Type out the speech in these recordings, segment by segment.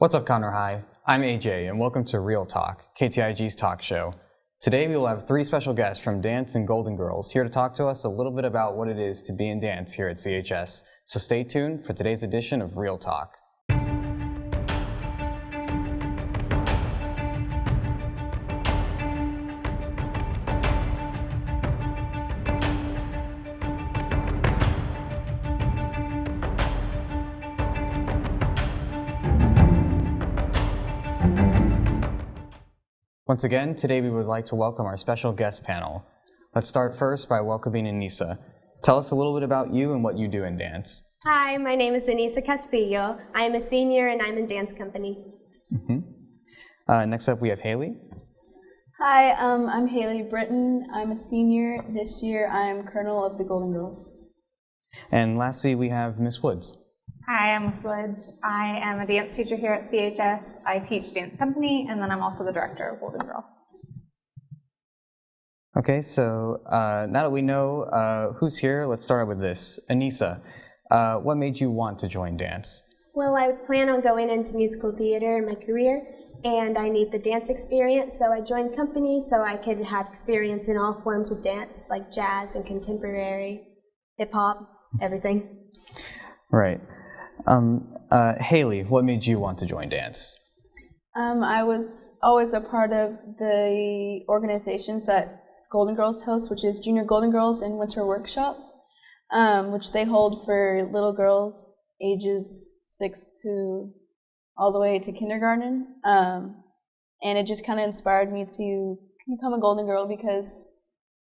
What's up, Conroe High? I'm AJ, and welcome to Real Talk, KTIG's talk show. Today we will have three special guests from Dance and Golden Girls here to talk to us a little bit about what it is to be in dance here at CHS. So stay tuned for today's edition of Real Talk. Once again, today we would like to welcome our special guest panel. Let's start first by welcoming Anissa. Tell us a little bit about you and what you do in dance. Hi, my name is Anissa Castillo. I am a senior and I'm in dance company. Next up we have Haley. Hi, I'm Haley Britton. I'm a senior. This year I'm Colonel of the Golden Girls. And lastly we have Miss Woods. Hi, I'm Miss Woods. I am a dance teacher here at CHS. I teach dance company, and then I'm also the director of Golden Girls. Okay, so now that we know who's here, let's start with this. Anissa, what made you want to join dance? Well, I plan on going into musical theater in my career, and I need the dance experience, so I joined company so I could have experience in all forms of dance, like jazz and contemporary, hip-hop, everything. Right. Haley, what made you want to join dance? I was always a part of the organizations that Golden Girls hosts, which is Junior Golden Girls and Winter Workshop, which they hold for little girls ages 6 to all the way to kindergarten. And it just kind of inspired me to become a Golden Girl because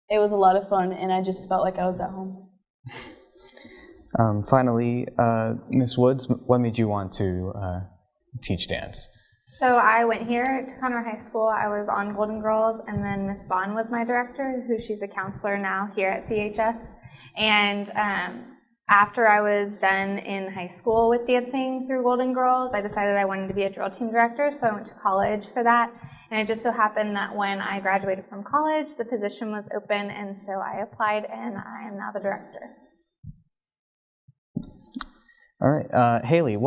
it was a lot of fun and I just felt like I was at home. Finally, Miss Woods, what made you want to teach dance? So I went here to Conroe High School. I was on Golden Girls, and then Miss Bond was my director, who she's a counselor now here at CHS. And after I was done in high school with dancing through Golden Girls, I decided I wanted to be a drill team director, so I went to college for that. And it just so happened that when I graduated from college, the position was open, and so I applied, and I am now the director. All right, Haley,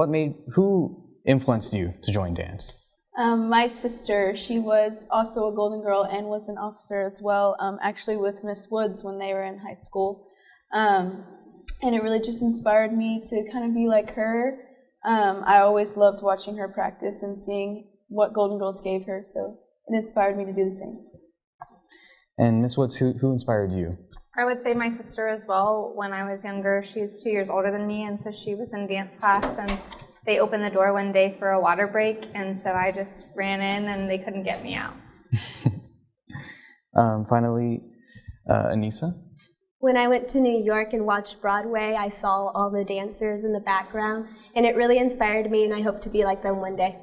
who influenced you to join dance? My sister, she was also a Golden Girl and was an officer as well, actually with Miss Woods when they were in high school. And it really just inspired me to kind of be like her. I always loved watching her practice and seeing what Golden Girls gave her, so it inspired me to do the same. And Miss Woods, who inspired you? I would say my sister as well. When I was younger, she's 2 years older than me, and so she was in dance class, and they opened the door one day for a water break, and so I just ran in, and they couldn't get me out. Finally, Anissa? When I went to New York and watched Broadway, I saw all the dancers in the background, and it really inspired me, and I hope to be like them one day.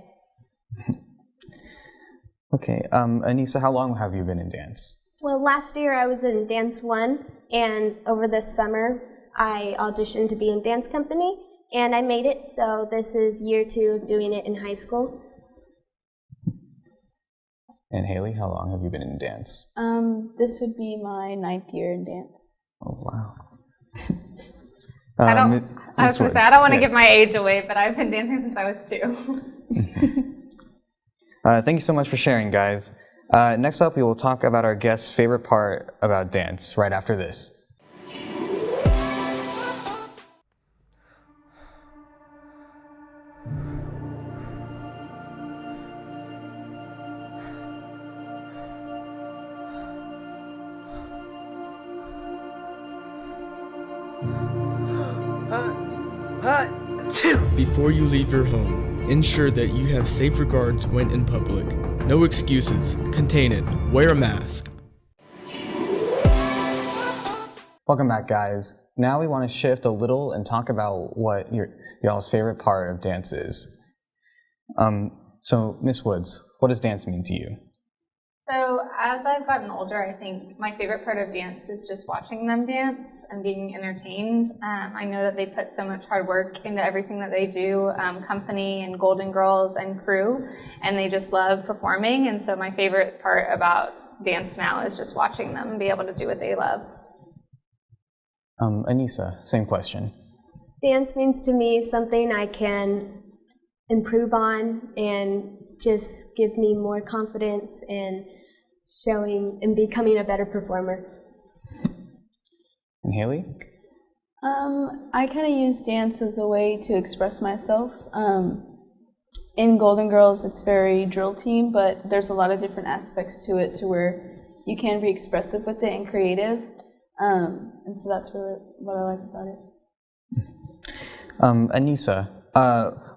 Okay, Anissa, how long have you been in dance? Well, last year I was in Dance 1, and over this summer I auditioned to be in dance company, and I made it, so this is year 2 of doing it in high school. And Haley, how long have you been in dance? This would be my 9th year in dance. Oh, wow. I was going to say, I don't want to give my age away, but I've been dancing since I was 2. Thank you so much for sharing, guys. Next up, we will talk about our guest's favorite part about dance right after this. Before you leave your home, ensure that you have safe regards when in public. No excuses. Contain it. Wear a mask. Welcome back, guys. Now we want to shift a little and talk about what y'all's favorite part of dance is. So, Miss Woods, what does dance mean to you? So as I've gotten older, I think my favorite part of dance is just watching them dance and being entertained. I know that they put so much hard work into everything that they do, company and Golden Girls and crew, and they just love performing. And so my favorite part about dance now is just watching them be able to do what they love. Anissa, same question. Dance means to me something I can improve on and just give me more confidence in showing and becoming a better performer. And Haley? I kind of use dance as a way to express myself. In Golden Girls, it's very drill team, but there's a lot of different aspects to it to where you can be expressive with it and creative. And so that's really what I like about it. Anissa,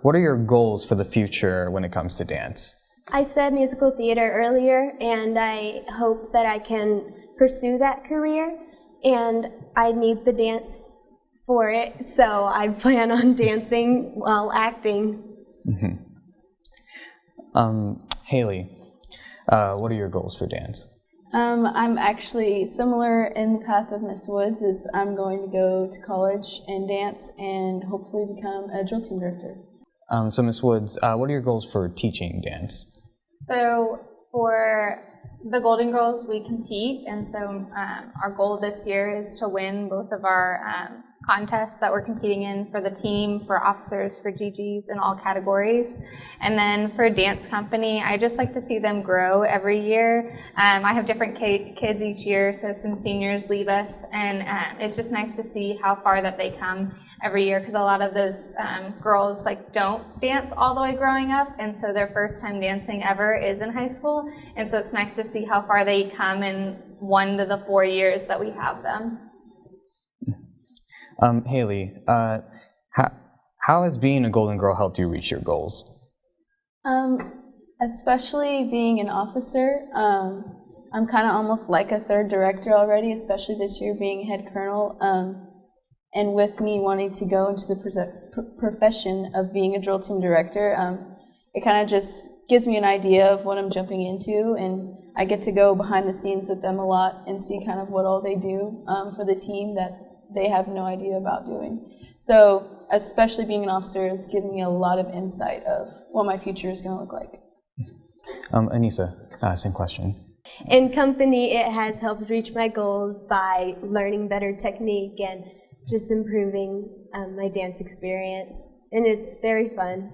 what are your goals for the future when it comes to dance? I said musical theater earlier, and I hope that I can pursue that career, and I need the dance for it, so I plan on dancing while acting. Mm-hmm. Haley, what are your goals for dance? I'm actually similar in the path of Miss Woods. Is I'm going to go to college and dance and hopefully become a drill team director. So Miss Woods, what are your goals for teaching dance? So for the Golden Girls, we compete, and so our goal this year is to win both of our contests that we're competing in for the team, for officers, for GGs, in all categories. And then for dance company, I just like to see them grow every year. I have different kids each year, so some seniors leave us, and it's just nice to see how far that they come every year, because a lot of those girls don't dance all the way growing up, and so their first time dancing ever is in high school, and so it's nice to see how far they come in 1 to the 4 years that we have them. Haley, how has being a Golden Girl helped you reach your goals? Especially being an officer, I'm kind of almost like a third director already, especially this year being head colonel. And with me wanting to go into the profession of being a drill team director, it kind of just gives me an idea of what I'm jumping into, and I get to go behind the scenes with them a lot and see kind of what all they do for the team that they have no idea about doing. So especially being an officer has given me a lot of insight of what my future is going to look like. Anissa, same question. In company, it has helped reach my goals by learning better technique and just improving my dance experience, and it's very fun.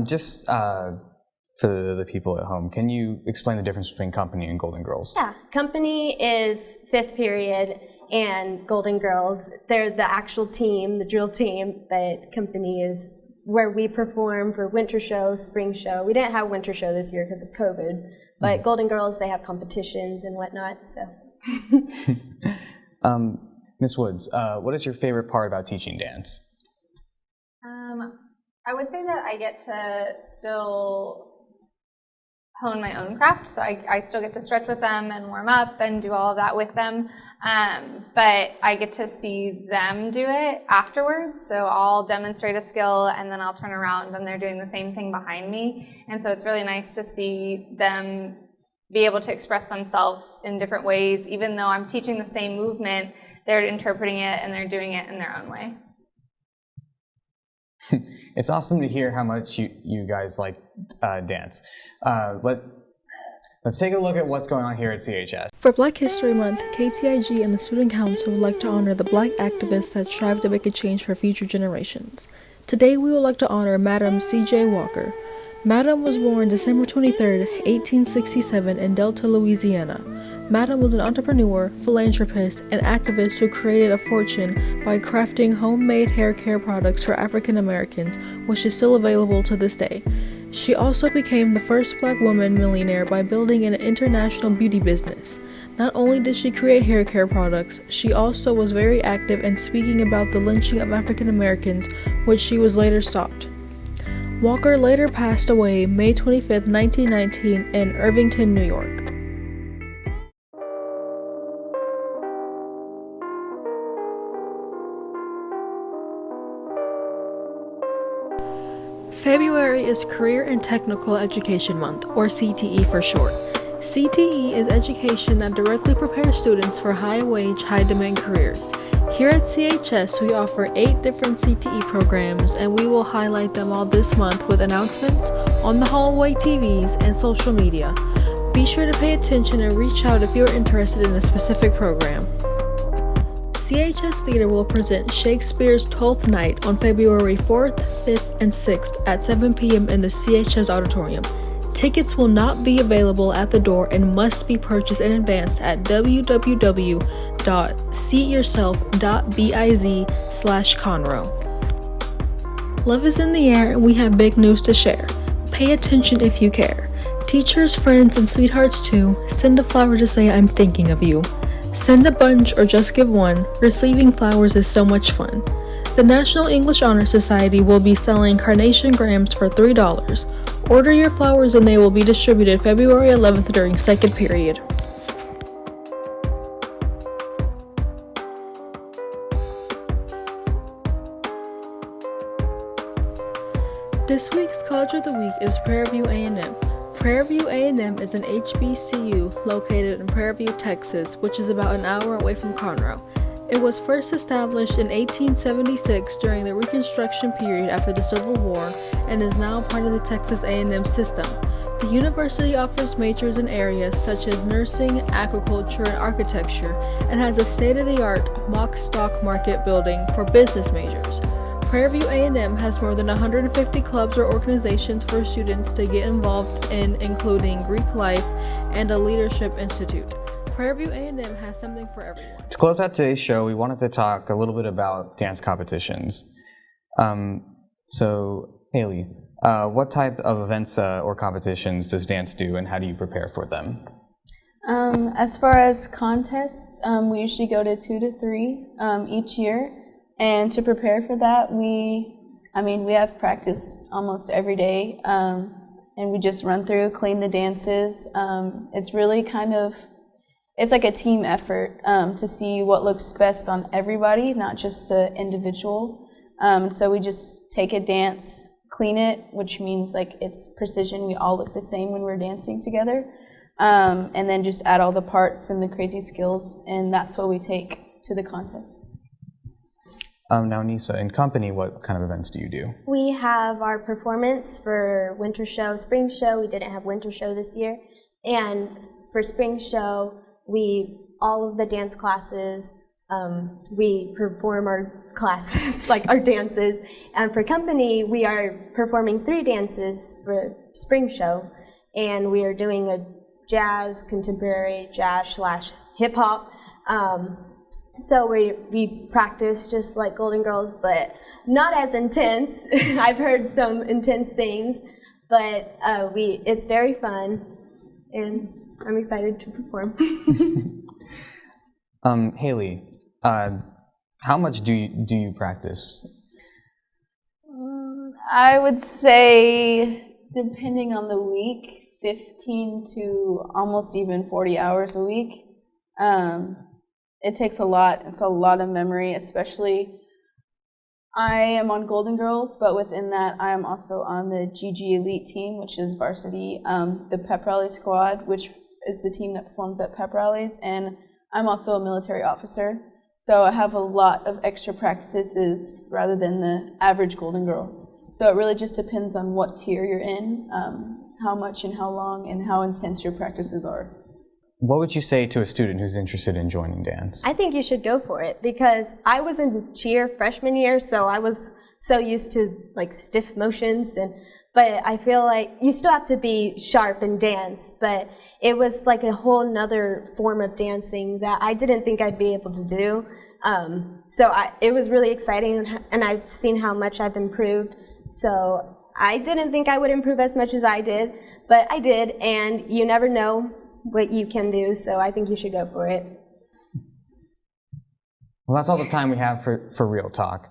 Just for the people at home, can you explain the difference between company and Golden Girls? Yeah, company is 5th period, and Golden Girls, they're the actual team, the drill team, but company is where we perform for winter show, spring show. We didn't have winter show this year because of COVID, but Golden Girls, they have competitions and whatnot, so. Miss Woods, what is your favorite part about teaching dance? I would say that I get to still hone my own craft, so I still get to stretch with them and warm up and do all of that with them, but I get to see them do it afterwards, so I'll demonstrate a skill and then I'll turn around and they're doing the same thing behind me, and so it's really nice to see them be able to express themselves in different ways. Even though I'm teaching the same movement, they're interpreting it and they're doing it in their own way. It's awesome to hear how much you guys like dance. But let's take a look at what's going on here at CHS. For Black History Month, KTIG and the Student Council would like to honor the Black activists that strive to make a change for future generations. Today we would like to honor Madam C.J. Walker. Madam was born December 23, 1867 in Delta, Louisiana. Madam was an entrepreneur, philanthropist, and activist who created a fortune by crafting homemade hair care products for African Americans, which is still available to this day. She also became the first Black woman millionaire by building an international beauty business. Not only did she create hair care products, she also was very active in speaking about the lynching of African Americans, which she was later stopped. Walker later passed away May 25, 1919 in Irvington, New York. February is Career and Technical Education Month, or CTE for short. CTE is education that directly prepares students for high-wage, high-demand careers. Here at CHS, we offer 8 different CTE programs, and we will highlight them all this month with announcements on the hallway TVs and social media. Be sure to pay attention and reach out if you're interested in a specific program. CHS Theater will present Shakespeare's Twelfth Night on February 4th, 5th, and 6th at 7 p.m. in the CHS auditorium. Tickets will not be available at the door and must be purchased in advance at www.seatyourself.biz/Conroe. Love is in the air and we have big news to share. Pay attention if you care. Teachers, friends, and sweethearts too, send a flower to say I'm thinking of you. Send a bunch or just give one. Receiving flowers is so much fun. The National English Honor Society will be selling carnation grams for $3. Order your flowers and they will be distributed February 11th during second period. This week's College of the Week is Prairie View A&M. Prairie View A&M is an HBCU located in Prairie View, Texas, which is about an hour away from Conroe. It was first established in 1876 during the Reconstruction period after the Civil War and is now part of the Texas A&M system. The university offers majors in areas such as nursing, agriculture, and architecture, and has a state-of-the-art mock stock market building for business majors. Prairie View A&M has more than 150 clubs or organizations for students to get involved in, including Greek life and a leadership institute. Prairie View A&M has something for everyone. To close out today's show, we wanted to talk a little bit about dance competitions. So, Haley, what type of events or competitions does dance do, and how do you prepare for them? As far as contests, we usually go to 2 to 3 each year. And to prepare for that, we have practice almost every day, and we just run through, clean the dances. It's really it's like a team effort to see what looks best on everybody, not just an individual. So we just take a dance, clean it, which means like it's precision. We all look the same when we're dancing together, and then just add all the parts and the crazy skills, and that's what we take to the contests. Now, Nisa, in company, what kind of events do you do? We have our performance for winter show, spring show. We didn't have winter show this year. And for spring show, all of the dance classes, we perform our classes, like our dances. And for company, we are performing 3 dances for spring show. And we are doing a jazz, contemporary jazz/hip hop. So we practice just like Golden Girls, but not as intense. I've heard some intense things, but it's very fun, and I'm excited to perform. Haley, how much do you practice? I would say, depending on the week, 15 to almost even 40 hours a week. It takes a lot. It's a lot of memory, especially I am on Golden Girls, but within that, I am also on the GG Elite team, which is varsity, the pep rally squad, which is the team that performs at pep rallies, and I'm also a military officer, so I have a lot of extra practices rather than the average Golden Girl. So it really just depends on what tier you're in, how much and how long, and how intense your practices are. What would you say to a student who's interested in joining dance? I think you should go for it, because I was in cheer freshman year, so I was so used to like stiff motions, but I feel like you still have to be sharp and dance, but it was like a whole nother form of dancing that I didn't think I'd be able to do. It was really exciting, and I've seen how much I've improved. So I didn't think I would improve as much as I did, but I did, and you never know what you can do, so I think you should go for it. Well, that's all the time we have for Real Talk.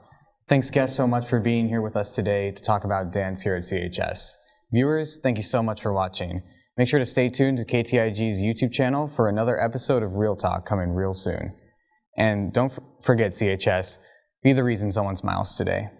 Thanks, guests, so much for being here with us today to talk about dance here at CHS. Viewers, thank you so much for watching. Make sure to stay tuned to KTIG's YouTube channel for another episode of Real Talk coming real soon. And don't forget, CHS, be the reason someone smiles today.